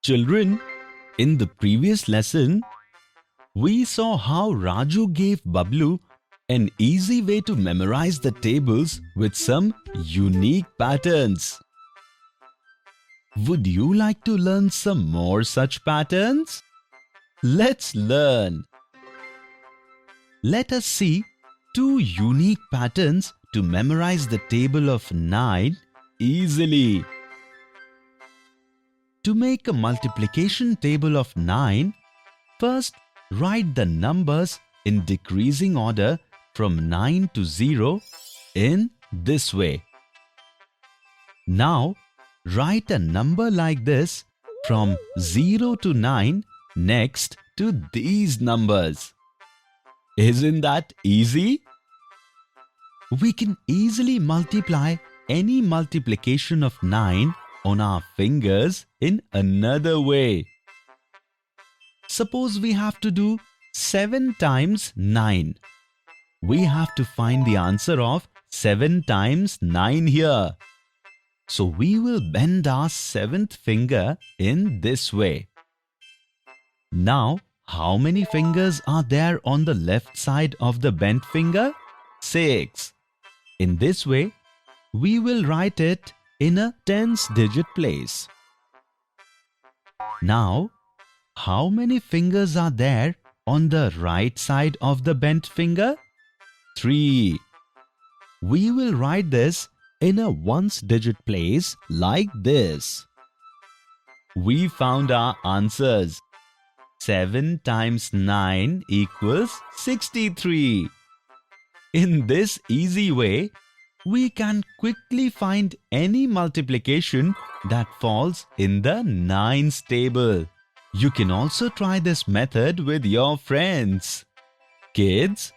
Children, in the previous lesson, we saw how Raju gave Bablu an easy way to memorize the tables with some unique patterns. Would you like to learn some more such patterns? Let's learn. Let us see two unique patterns to memorize the table of 9 easily. To make a multiplication table of 9, first write the numbers in decreasing order from 9 to 0 in this way. Now, write a number like this from 0 to 9 next to these numbers. Isn't that easy? We can easily multiply any multiplication of 9 on our fingers in another way. Suppose we have to do 7 times 9. We have to find the answer of 7 times 9 here. So we will bend our 7th finger in this way. Now, how many fingers are there on the left side of the bent finger? 6. In this way, we will write it in a tens digit place. Now, how many fingers are there on the right side of the bent finger? 3. We will write this in a ones digit place like this. We found our answers. 7 times 9 equals 63. In this easy way, we can quickly find any multiplication that falls in the 9's table. You can also try this method with your friends. Kids,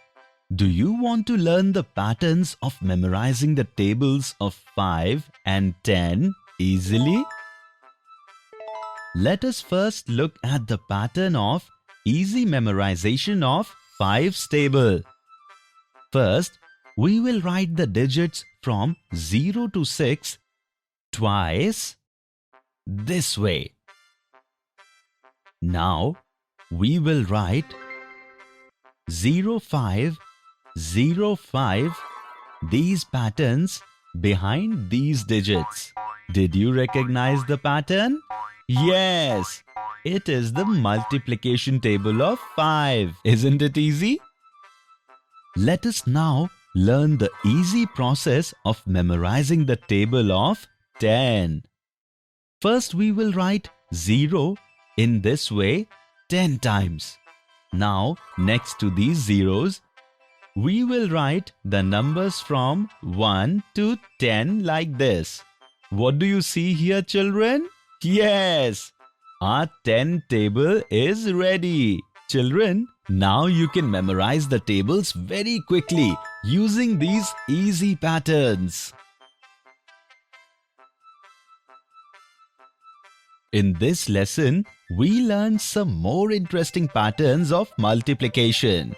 do you want to learn the patterns of memorizing the tables of 5 and 10 easily? Let us first look at the pattern of easy memorization of 5's table. First, we will write the digits from 0 to 6 twice this way. Now, we will write 05, 05, these patterns behind these digits. Did you recognize the pattern? Yes, it is the multiplication table of 5. Isn't it easy? Let us now learn the easy process of memorizing the table of 10. First, we will write 0 in this way 10 times. Now, next to these zeros, we will write the numbers from 1 to 10 like this. What do you see here, children? Yes, our 10 table is ready. Children, now you can memorize the tables very quickly using these easy patterns. In this lesson, we learned some more interesting patterns of multiplication.